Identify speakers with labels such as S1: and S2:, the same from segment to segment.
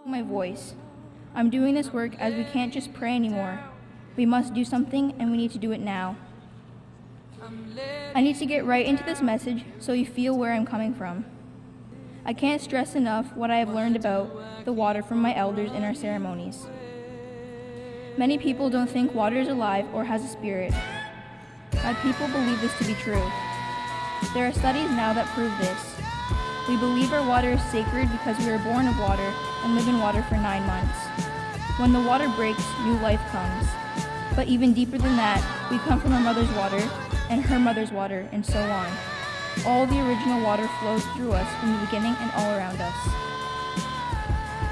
S1: My voice. I'm doing this work as we can't just pray anymore. We must do something, and we need to do it now. I need to get right into this message so you feel where I'm coming from. I can't stress enough what I have learned about the water from my elders in our ceremonies. Many people don't think water is alive or has a spirit. My people believe this to be true. There are studies now that prove this. We believe our water is sacred because we are born of water and live in water for 9 months. When the water breaks, new life comes. But even deeper than that, we come from our mother's water and her mother's water, and so on. All the original water flows through us from the beginning and all around us.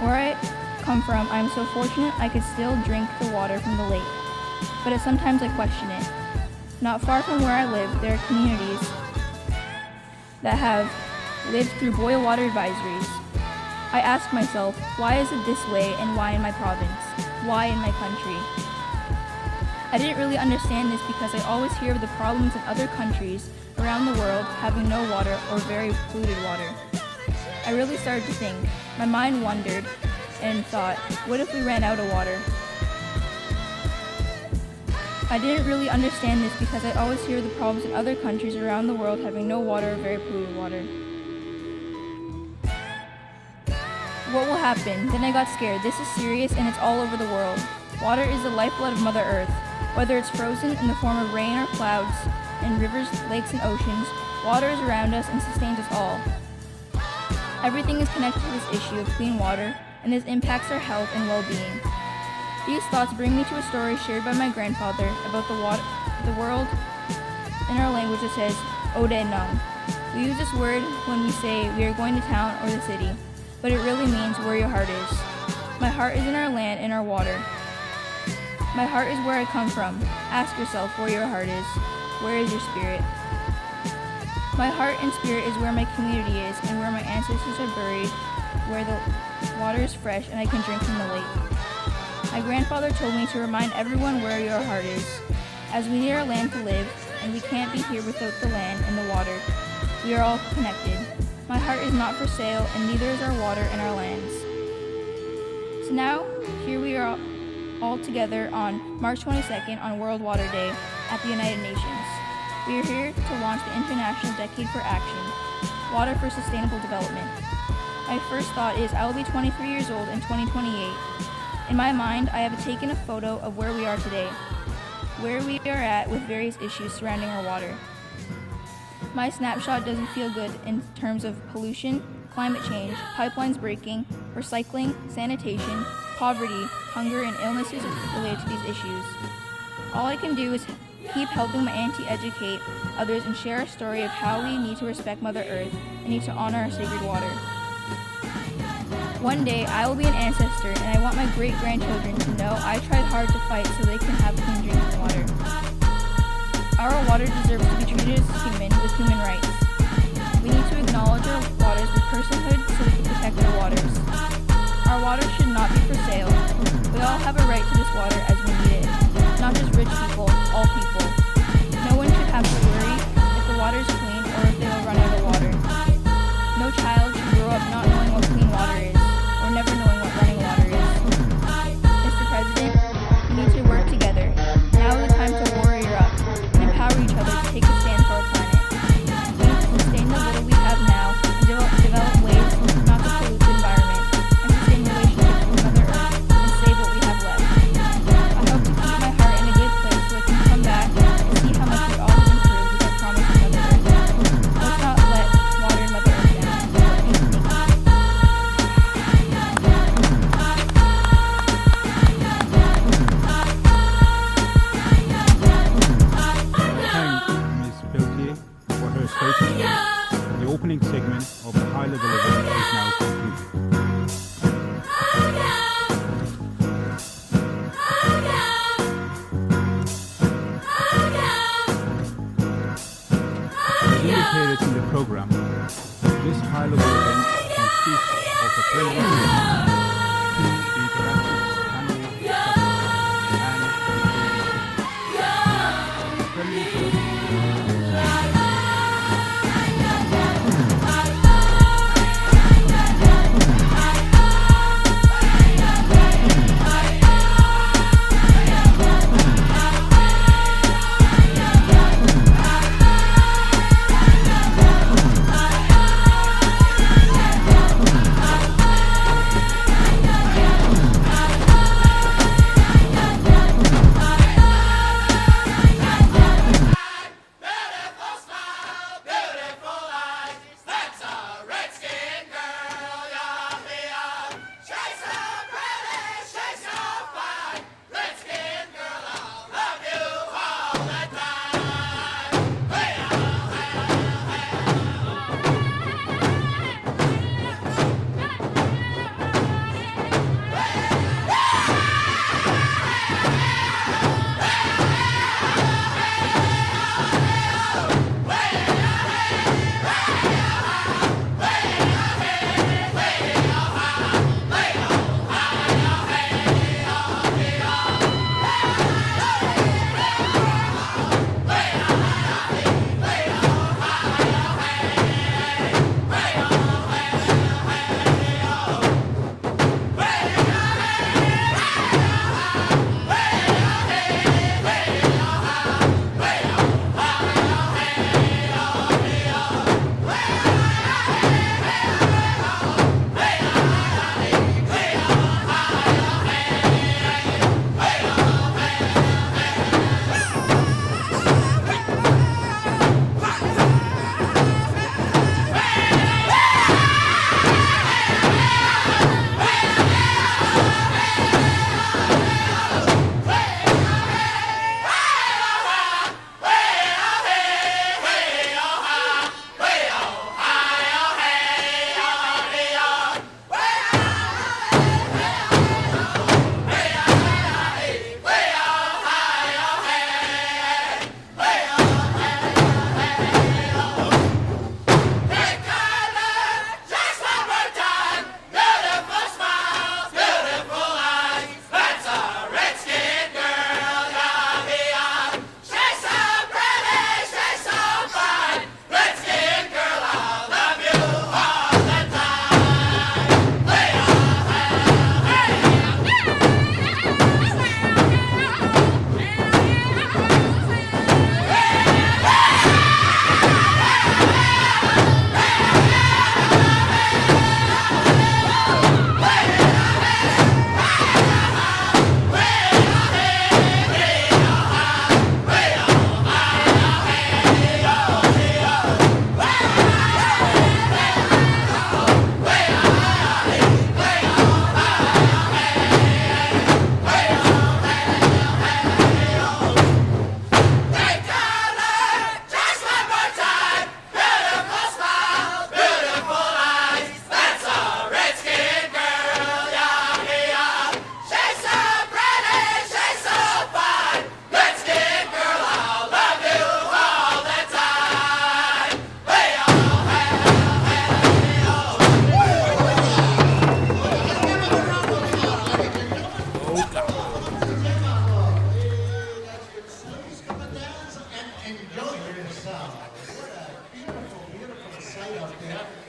S1: Where I come from, I am so fortunate I could still drink the water from the lake, but sometimes I question it. Not far from where I live, there are communities that have lived through boil water advisories. I ask myself, why is it this way and why in my province? Why in my country? I didn't really understand this because I always hear of the problems in other countries around the world having no water or very polluted water. I really started to think. My mind wandered and thought, what if we ran out of water? I didn't really understand this because I always hear the problems in other countries around the world having no water or very polluted water. What will happen? Then I got scared. This is serious and it's all over the world. Water is the lifeblood of Mother Earth. Whether it's frozen in the form of rain or clouds, in rivers, lakes, and oceans, water is around us and sustains us all. Everything is connected to this issue of clean water, and this impacts our health and well-being. These thoughts bring me to a story shared by my grandfather about the world in our language that says, Ode Nung. We use this word when we say we are going to town or the city, but it really means where your heart is. My heart is in our land and our water. My heart is where I come from. Ask yourself where your heart is. Where is your spirit? My heart and spirit is where my community is and where my ancestors are buried, where the water is fresh and I can drink from the lake. My grandfather told me to remind everyone where your heart is, as we need our land to live, and we can't be here without the land and the water. We are all connected. My heart is not for sale, and neither is our water and our lands. So now, here we are all together on March 22nd on World Water Day at the United Nations. We are here to launch the International Decade for Action, Water for Sustainable Development. My first thought is I will be 23 years old in 2028. In my mind, I have taken a photo of where we are today, where we are at with various issues surrounding our water. My snapshot doesn't feel good in terms of pollution, climate change, pipelines breaking, recycling, sanitation, poverty, hunger, and illnesses related to these issues. All I can do is keep helping my auntie educate others and share a story of how we need to respect Mother Earth and need to honor our sacred water. One day, I will be an ancestor, and I want my great-grandchildren to know I tried hard to fight so they can have clean drinking water. Our water deserves to be treated as human with human rights. We need to acknowledge our waters with personhood so we can protect our waters. Our water should not be for sale. We all have a right to this water as we need it. Not just rich people, all people. No one should have to worry if the water is clean or if they will run out of water. No child should grow up not knowing what clean water is, or never knowing what running water is. Mr. President, we need to work together. Now is the time to warrior up and empower each other to take a stand for our planet. We need to sustain the little we have now and develop ways not to pollute the environment and sustain relationships with Mother Earth and save what we have left. I hope to keep my heart in a good place so I can come back and see how much we all have improved with our promise to Mother Earth. Let's not let water and Mother Earth down. Thank you.
S2: The opening segment of the high-level event is now concluded. As indicated in the program, this high-level event consists of a pleasure interactive panel discussion and
S3: So, what a beautiful, beautiful sight up there.